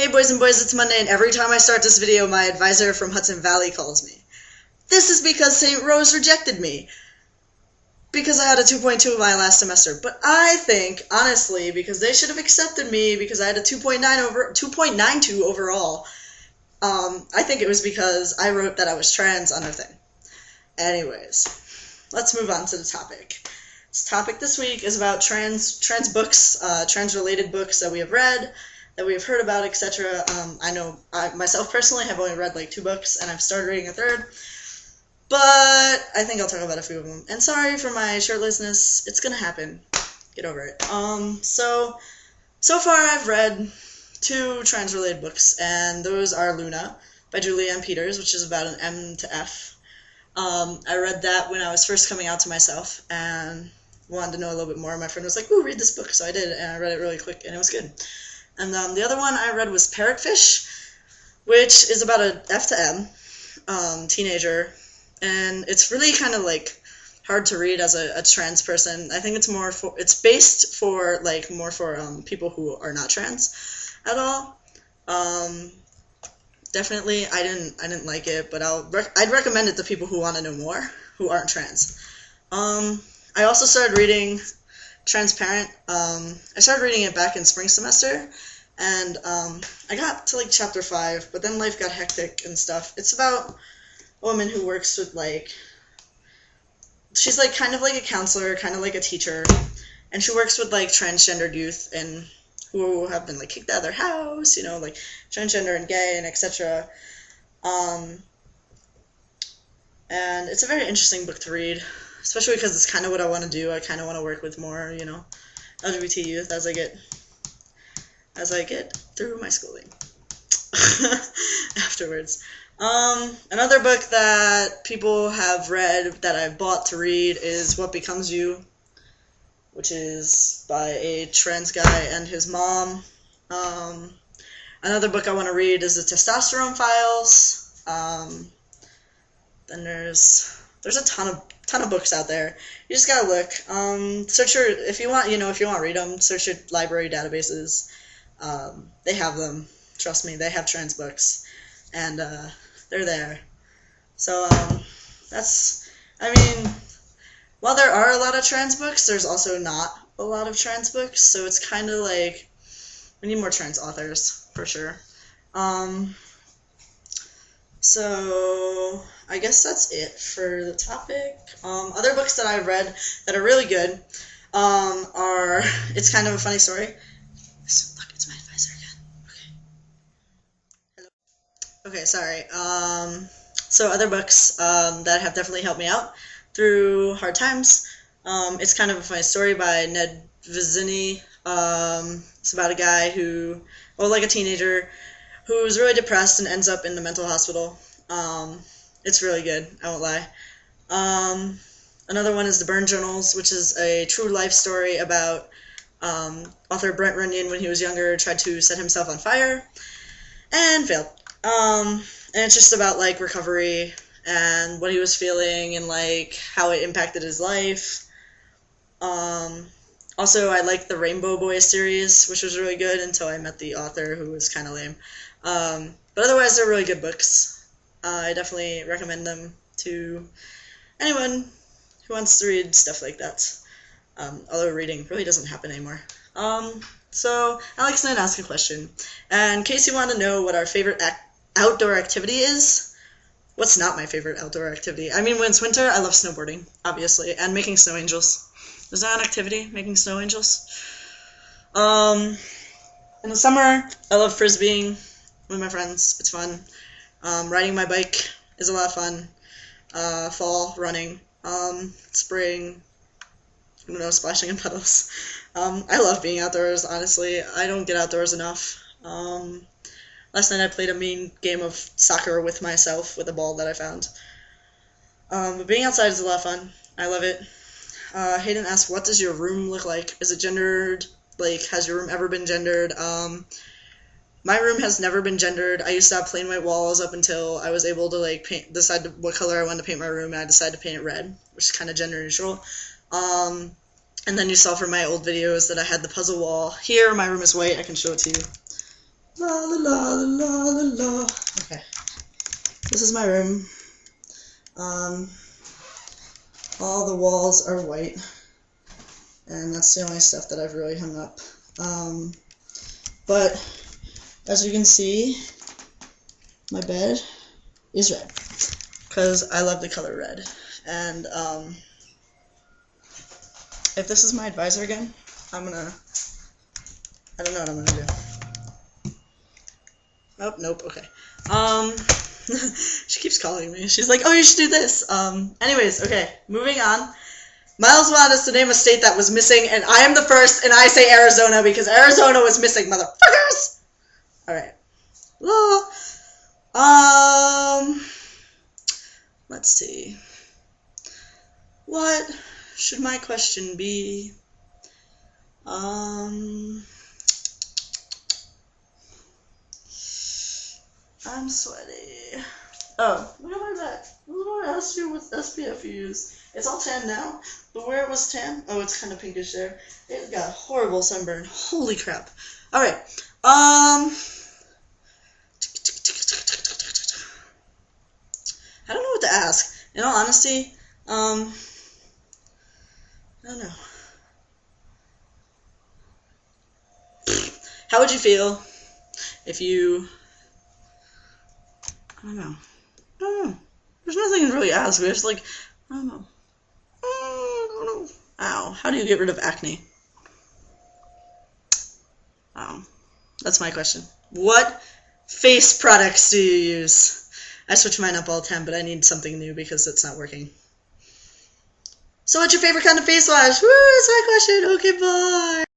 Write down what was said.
Hey boys and boys, it's Monday, and every time I start this video, my advisor from Hudson Valley calls me. This is because St. Rose rejected me. Because I had a 2.2 my last semester. But I think, honestly, because they should have accepted me because I had a 2.92 overall. I think it was because I wrote that I was trans on their thing. Anyways, let's move on to the topic. This topic this week is about trans books, trans-related books that we have read, that we have heard about, etc. I know I myself personally have only read like 2 books, and I've started reading a 3rd, but I think I'll talk about a few of them. And sorry for my shirtlessness, it's gonna happen. Get over it. So far I've read 2 trans-related books, and those are Luna by Julia Ann Peters, which is about an M to F. I read that when I was first coming out to myself, and wanted to know a little bit more. My friend was like, "Ooh, read this book," so I did, and I read it really quick, and it was good. And the other one I read was Parrotfish, which is about a F to M teenager, and it's really kind of like hard to read as a trans person. I think it's based for like more for people who are not trans at all. Definitely, I didn't like it, but I'd recommend it to people who want to know more, who aren't trans. I also started reading Transparent. I started reading it back in spring semester, and I got to like chapter 5, but then life got hectic and stuff. It's about a woman who works with she's like kind of like a counselor, kind of like a teacher, and she works with like transgendered youth and who have been like kicked out of their house, you know, like transgender and gay and etc. And it's a very interesting book to read, especially because it's kind of what I want to do. I kind of want to work with more, you know, LGBT youth as I get through my schooling afterwards. Another book that people have read that I've bought to read is What Becomes You, which is by a trans guy and his mom. Another book I want to read is The Testosterone Files. Then there's a ton of books out there. You just gotta look. Search your, if you want to read them, search your library databases. They have them. Trust me, they have trans books, and they're there. So while there are a lot of trans books, there's also not a lot of trans books. So it's kind of like we need more trans authors for sure. So I guess that's it for the topic. Other books that I've read that are really good are, it's kind of a funny story. Look, it's my advisor again. Okay. Hello. Okay, sorry. So other books that have definitely helped me out through hard times. It's kind of a funny story by Ned Vizzini. It's about a guy like a teenager, who's really depressed and ends up in the mental hospital. It's really good, I won't lie. Another one is The Burn Journals, which is a true life story about author Brent Runyon when he was younger, tried to set himself on fire and failed. And it's just about like recovery and what he was feeling and like how it impacted his life. Also, I liked the Rainbow Boys series, which was really good until I met the author, who was kind of lame. But otherwise, they're really good books. I definitely recommend them to anyone who wants to read stuff like that. Although reading really doesn't happen anymore. So Alex and I asked a question. And in case you want to know what our favorite outdoor activity is, what's not my favorite outdoor activity? I mean, when it's winter, I love snowboarding, obviously, and making snow angels. Is that an activity, making snow angels? In the summer, I love frisbeeing with my friends. It's fun. Riding my bike is a lot of fun. Fall, running. Spring, I don't know, splashing in puddles. I love being outdoors, honestly. I don't get outdoors enough. Last night I played a mean game of soccer with myself with a ball that I found. But being outside is a lot of fun. I love it. Hayden asked, what does your room look like? Is it gendered? Like, has your room ever been gendered? My room has never been gendered. I used to have plain white walls up until I was able to like decide what color I wanted to paint my room, and I decided to paint it red, which is kind of gender neutral. And then you saw from my old videos that I had the puzzle wall. Here, my room is white. I can show it to you. La la la la la la. Okay. This is my room. All the walls are white, and that's the only stuff that I've really hung up. But as you can see, my bed is red because I love the color red. And if this is my advisor again, I don't know what I'm gonna do. Oh, nope, okay. She keeps calling me. She's like, oh, you should do this. Anyways, okay, moving on. Miles wanted us to name a state that was missing, and I am the first, and I say Arizona because Arizona was missing, motherfuckers! Alright. Let's see. What should my question be? I'm sweaty. Oh, look at my back. What else do with SPF you use? It's all tan now, but where it was tan, oh, it's kind of pinkish there. It got horrible sunburn. Holy crap. Alright, I don't know what to ask. In all honesty, I don't know. How would you feel if you... I don't know. There's nothing to really ask. It's like, I don't know. I don't know. Ow. How do you get rid of acne? That's my question. What face products do you use? I switch mine up all the time, but I need something new because it's not working. So what's your favorite kind of face wash? Woo, that's my question. Okay, bye.